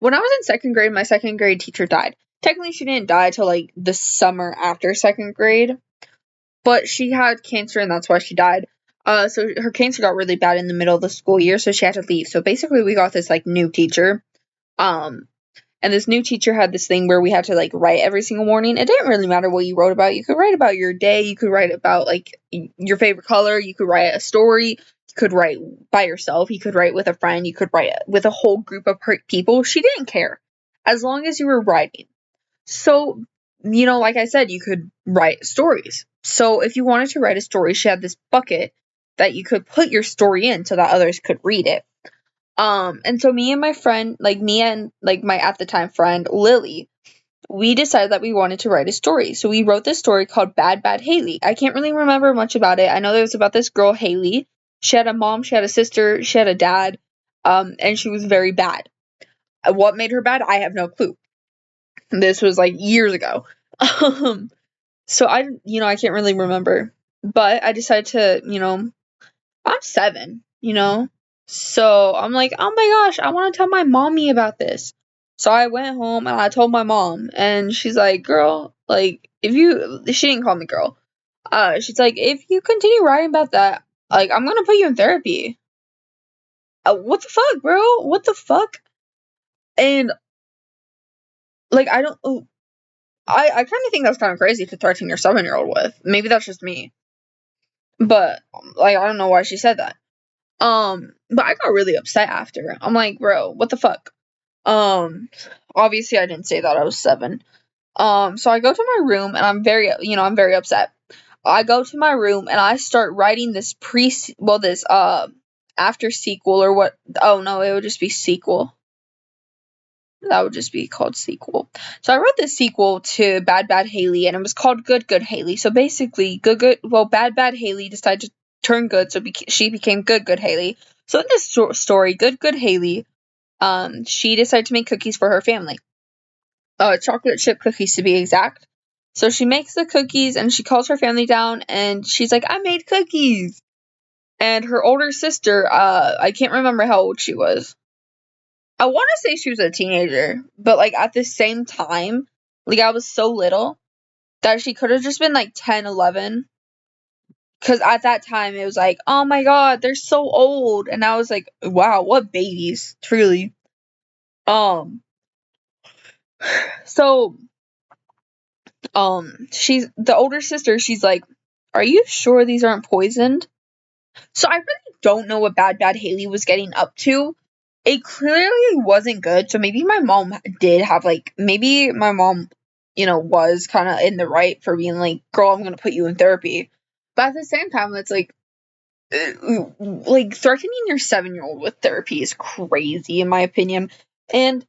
when I was in second grade, my second grade teacher died. Technically, she didn't die till like the summer after second grade, but she had cancer and that's why she died. So her cancer got really bad in the middle of the school year, so she had to leave. So basically, we got this like new teacher. Um, and this new teacher had this thing where we had to like write every single morning. It didn't really matter what you wrote about. You could write about your day. You could write about like your favorite color. You could write a story. You could write by yourself. You could write with a friend. You could write with a whole group of people. She didn't care as long as you were writing. So, like I said, you could write stories. So if you wanted to write a story, she had this bucket that you could put your story in so that others could read it. And so me and my friend, like me and like my at the time friend Lily, we decided that we wanted to write a story. So we wrote this story called Bad Bad Haley. I can't really remember much about it. I know it was about this girl Haley. She had a mom, she had a sister, she had a dad, and she was very bad. What made her bad? I have no clue. This was like years ago. So I can't really remember. But I decided to, I'm 7, So I'm like, oh my gosh, I want to tell my mommy about this. So I went home and I told my mom, and she's like, girl, like, she didn't call me girl. She's like, if you continue writing about that, like, I'm gonna put you in therapy. What the fuck, bro? What the fuck? And, like, I don't, I kind of think that's kind of crazy to threaten your 7-year-old with. Maybe that's just me. But, like, I don't know why she said that. But I got really upset after. I'm like, bro, what the fuck? Obviously I didn't say that I was 7. So I go to my room and I'm very upset. I go to my room and I start writing this after sequel or what? Oh no, it would just be sequel. That would just be called sequel. So I wrote this sequel to Bad Bad Haley and it was called Good Good Haley. So basically, Bad Bad Haley decided to turn good, so she became Good Good Haley. So in this story, Good Good Haley, she decided to make cookies for her family. Chocolate chip cookies to be exact. So she makes the cookies and she calls her family down and she's like, I made cookies. And her older sister, I can't remember how old she was. I want to say she was a teenager, but like at the same time, like I was so little that she could have just been like 10, 11. Because at that time it was like, oh my god, they're so old. And I was like, wow, what babies, truly. So she's the older sister, she's like, are you sure these aren't poisoned? So I really don't know what Bad Bad Haley was getting up to. It clearly wasn't good, so maybe my mom did have maybe my mom, was kind of in the right for being like, girl, I'm gonna put you in therapy. But at the same time, it's like threatening your 7-year-old with therapy is crazy in my opinion. And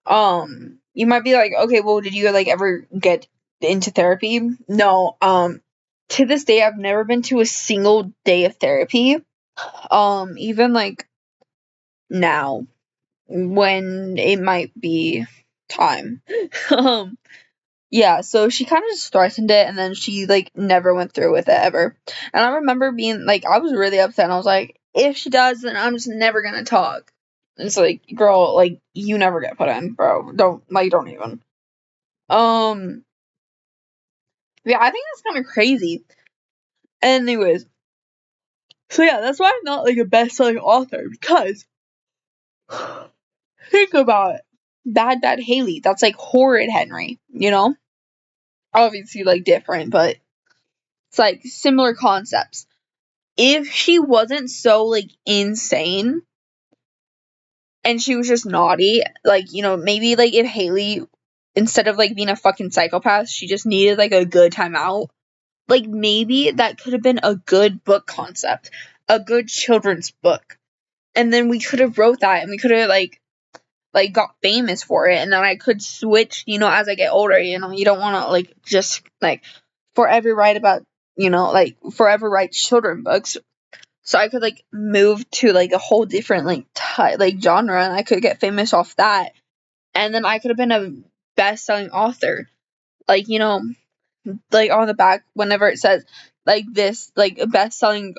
you might be like, okay, well, did you ever get into therapy? No. To this day I've never been to a single day of therapy. Even now when it might be time. Yeah, so she kind of just threatened it and then she never went through with it ever. And I remember being I was really upset and I was like, if she does, then I'm just never gonna talk. It's like, girl, you never get put in, bro. Don't even. Yeah, I think that's kind of crazy. Anyways, so yeah, that's why I'm not a best-selling author, because think about it. Bad Bad Haley, that's Horrid Henry, Obviously different, but it's similar concepts. If she wasn't so insane and she was just naughty, maybe if Haley, instead of being a fucking psychopath, she just needed a good time out, maybe that could have been a good book concept, a good children's book. And then we could have wrote that and we could have got famous for it, and then I could switch, as I get older, you don't want to just forever write about, forever write children books. So I could move to a whole different genre, and I could get famous off that, and then I could have been a best-selling author, on the back whenever it says this best-selling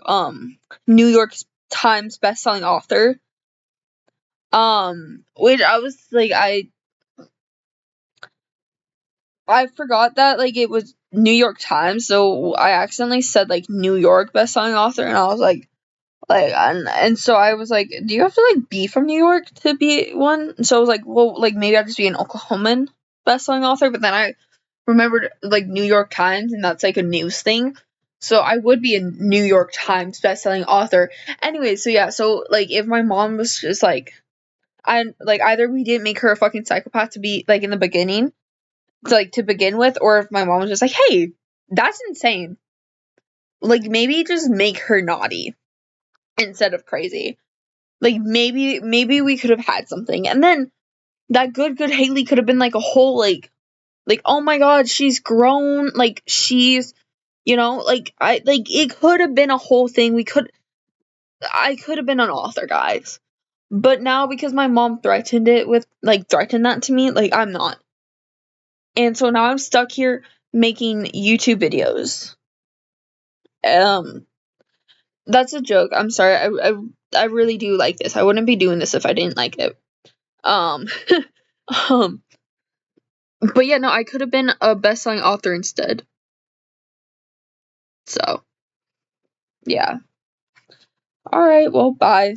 New York Times best-selling author. Which I was like, I forgot that like it was New York Times, so I accidentally said like New York bestselling author, and I was like, and so I was like, do you have to like be from New York to be one? And so I was like, well, like maybe I'd just be an Oklahoman bestselling author, but then I remembered like New York Times, and that's like a news thing. So I would be a New York Times bestselling author. Anyway, so yeah, so like if my mom was just like, I like either we didn't make her a fucking psychopath to be like in the beginning, to begin with, or if my mom was just like, hey, that's insane. Like maybe just make her naughty instead of crazy. Like maybe we could have had something. And then that good Haley could have been like a whole like oh my god, she's grown, like she's like I like it could have been a whole thing. I could have been an author, guys. But now because my mom threatened that to me, like I'm not. And so now I'm stuck here making YouTube videos. That's a joke. I'm sorry. I really do like this. I wouldn't be doing this if I didn't like it. Um um but yeah, no, I could have been a best-selling author instead. So, yeah. All right, well, bye.